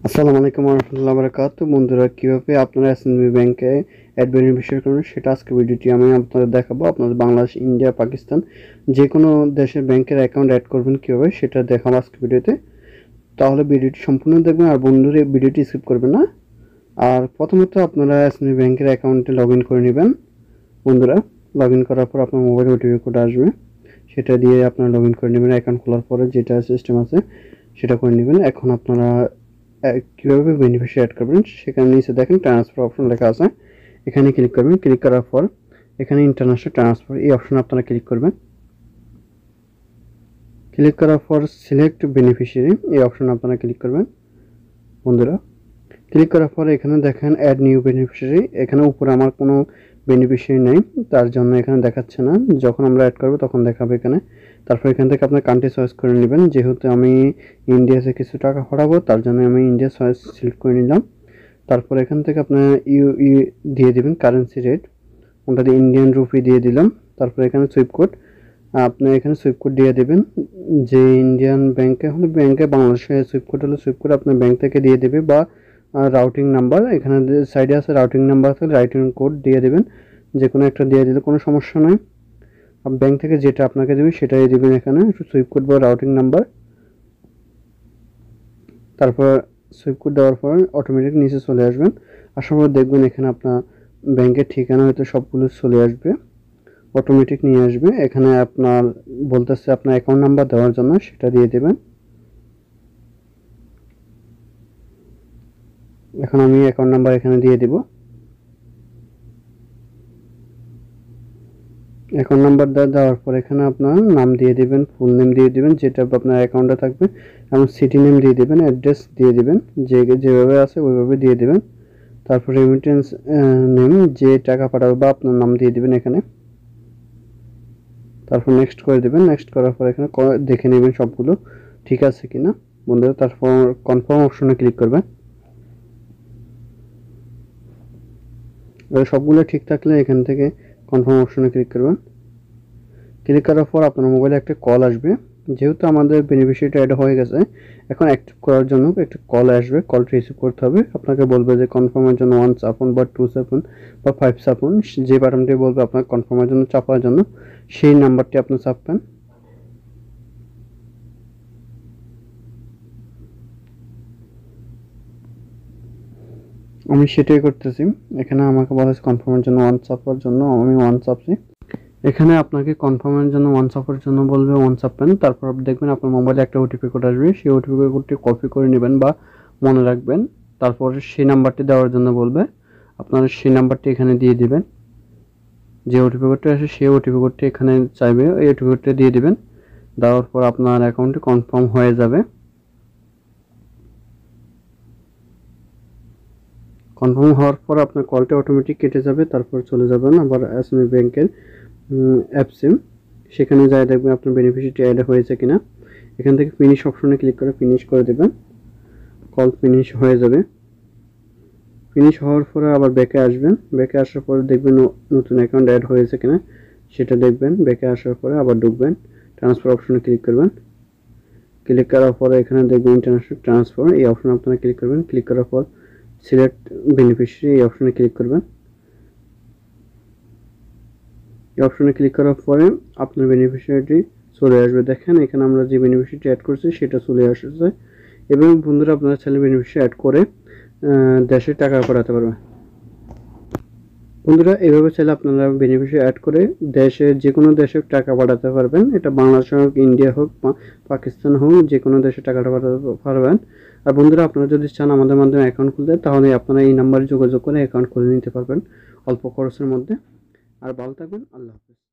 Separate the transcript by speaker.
Speaker 1: আসসালামু আলাইকুম ওয়া রাহমাতুল্লাহি ওয়া বারাকাতুহু। বন্ধুরা, কিভাবে আপনারা এসএনবি ব্যাংকে অ্যাড বেনিফিশিয়ারি করবেন সেটা আজকের ভিডিওটি আমি আপনাদের দেখাবো। আপনাদের বাংলাদেশ, ইন্ডিয়া, পাকিস্তান যে কোনো দেশের ব্যাংকের অ্যাকাউন্ট অ্যাড করবেন কিভাবে সেটা দেখাবো আজকের ভিডিওতে। তাহলে ভিডিওটি সম্পূর্ণ দেখবেন আর বন্ধুরা ভিডিওটি স্কিপ করবেন না। আর প্রথমত আপনারা এসএনবি ব্যাংকের অ্যাকাউন্টে লগইন করে নেবেন। বন্ধুরা, লগইন করার পর আপনার মোবাইলে ওটিপি কোড আসবে, সেটা দিয়ে আপনারা লগইন করে নেবেন। অ্যাকাউন্ট খোলার পরে যেটা সিস্টেম আছে সেটা করে নেবেন। এখন আপনারা কীভাবে বেনিফিশিয়ারি অ্যাড করবেন সেখানে নিচে দেখেন ট্রান্সফার অপশন লেখা আছে, এখানে ক্লিক করবেন। ক্লিক করার পর এখানে ইন্টারন্যাশনাল ট্রান্সফার এই অপশনে আপনারা ক্লিক করবেন। ক্লিক করার পর সিলেক্ট বেনিফিশিয়ারি এই অপশনে আপনারা ক্লিক করবেন। বন্ধুরা, ক্লিক করার পর এখানে দেখেন অ্যাড নিউ বেনিফিশিয়ারি, এখানে উপরে আমার কোনো বেনিফিশিয়ারি নেই, তার জন্য এখানে দেখাচ্ছে না। যখন আমরা অ্যাড করবো তখন দেখাবে এখানে। তারপর এখান থেকে আপনার কান্ট্রি চয়েস করে নেবেন। যেহেতু আমি ইন্ডিয়াতে কিছু টাকা পাঠাবো তার জন্য আমি ইন্ডিয়া চয়েস সিলেক্ট করে নিলাম। তারপর এখান থেকে আপনার ইউ দিয়ে দিবেন কারেন্সি রেট, ওটা দিয়ে ইন্ডিয়ান রুপি দিয়ে দিলাম। তারপর এখানে সুইফট কোড, আপনি এখানে সুইফট কোড দিয়ে দেবেন। যে ইন্ডিয়ান ব্যাংকে হলে ব্যাংকে, বাংলাদেশে সুইফট কোড হলে সুইফট কোড আপনার ব্যাংক থেকে দিয়ে দেবে, বা রাউটিং নাম্বার এখানে সাইডে আছে, রাউটিং নাম্বার থাকলে রাউটিং কোড দিয়ে দেবেন। যে কোনো একটা দিয়ে দিলে কোনো সমস্যা নয়। ব্যাংক থেকে যেটা আপনাকে দেবে সেটাই দেবেন এখানে, সুইফট কোড বা রাউটিং নাম্বার। তারপর সুইফট কোড দেওয়ার পর অটোমেটিক নিচে চলে আসবেন। আসার পর দেখবেন এখানে আপনার ব্যাংকের ঠিকানা হয়তো সবগুলো চলে আসবে, অটোমেটিক নিয়ে আসবে। এখানে আপনার বলতেছে আপনার অ্যাকাউন্ট নাম্বার দেওয়ার জন্য, সেটা দিয়ে দেবেন। এখন আমি অ্যাকাউন্ট নাম্বার এখানে দিয়ে দেব। অ্যাকাউন্ট নাম্বার দেওয়ার পর এখানে আপনার নাম দিয়ে দেবেন, ফুল নেম দিয়ে দেবেন যেটা আপনার অ্যাকাউন্টে থাকবে, এবং সিটি নেম দিয়ে দেবেন, অ্যাড্রেস দিয়ে দেবেন, যেভাবে আছে ওইভাবে দিয়ে দেবেন। তারপর রেমিটেন্স নেম, যে টাকা পাঠাবে বা আপনার নাম দিয়ে দেবেন এখানে। তারপর নেক্সট করে দেবেন। নেক্সট করার পর এখানে দেখে নেবেন সবগুলো ঠিক আছে কিনা বন্ধুরা। তারপর কনফার্ম অপশনে ক্লিক করবেন। সবগুলো ঠিক থাকলে এখান থেকে কনফার্ম অপশনে ক্লিক করবেন। ক্লিক করার পর আপনার মোবাইলে একটা কল আসবে। যেহেতু আমাদের বেনিফিশিয়ারিটা অ্যাড হয়ে গেছে, এখন অ্যাক্টিভ করার জন্য একটা কল আসবে। কলটা রিসিভ করতে হবে। আপনাকে বলবে যে কনফার্মের জন্য 1 চাপুন বা 2 চাপুন বা 5 চাপুন, যে বাটনটি বলবে আপনার কনফার্মের জন্য চাপার জন্য সেই নাম্বারটি আপনি চাপবেন। আমি সেটাই করতেছি। এখানে আমাকে বলেছে কনফার্মের জন্য 1 চাপার জন্য, আমি 1 চাপছি। এখানে আপনাকে কনফার্মের জন্য 1 চাপার জন্য বলবে, 1 চাপবেন। তারপর দেখবেন আপনার মোবাইলে একটা ওটিপি কোড আসবে, সেই ওটিপি কোডটি কপি করে নেবেন বা মনে রাখবেন। তারপর সেই নাম্বারটি দেওয়ার জন্য বলবে, আপনারা সেই নাম্বারটি এখানে দিয়ে দিবেন। যে ওটিপি কোডটি আসে সেই ওটিপি কোডটি এখানে চাইবে, এই ওটিপি কোডটি দিয়ে দিবেন। দেওয়ার পর আপনার অ্যাকাউন্টটি কনফার্ম হয়ে যাবে। কনফার্ম হওয়ার পর আপনার কলটা অটোমেটিক কেটে যাবে। তারপর চলে যাবেন আবার এসএমবি ব্যাংকের অ্যাপসে, সেখানে যাই দেখবেন আপনার বেনিফিশিয়ারি অ্যাড হয়েছে কিনা। এখান থেকে ফিনিশ অপশনে ক্লিক করে ফিনিশ করে দেবেন। কল ফিনিশ হয়ে যাবে। ফিনিশ হওয়ার পরে আবার ব্যাকে আসবেন। ব্যাকে আসার পরে দেখবেন নতুন অ্যাকাউন্ট অ্যাড হয়েছে কিনা সেটা দেখবেন। ব্যাকে আসার পরে আবার ঢুকবেন, ট্রান্সফার অপশনে ক্লিক করবেন। ক্লিক করার পরে এখানে দেখবেন ইন্টারন্যাশনাল ট্রান্সফার, এই অপশনে আপনারা ক্লিক করবেন। ক্লিক করার পর সিলেক্ট বেনিফিশিয়ারি এই অপশনে ক্লিক করবেন। এই অপশনে ক্লিক করার পরে আপনার বেনিফিশিয়ারিটি চলে আসবে। দেখেন এখানে আমরা যে বেনিফিশিয়ারিটি অ্যাড করছি সেটা চলে আসছে। এবং বন্ধুরা, আপনারা চাইলে বেনিফিশিয়ারি অ্যাড করে দেশে টাকা পাঠাতে পারবেন। বন্ধুরা, এইভাবে চাইলে আপনারা বেনিফিশিয়ারি অ্যাড করে দেশে যে কোনো দেশে টাকা পাঠাতে পারবেন। এটা বাংলাদেশ হোক, ইন্ডিয়া হোক, পাকিস্তান হোক, যে কোনো দেশে টাকাটা পাঠাতে পারবেন। আর বন্ধুরা, আপনারা যদি চান আমাদের মাধ্যমে অ্যাকাউন্ট খুলতে, তাহলে আপনারা এই নাম্বারে যোগাযোগ করে অ্যাকাউন্ট খুলে নিতে পারবেন অল্প খরচের মধ্যে। আর ভালো থাকবেন। আল্লাহ হাফেজ।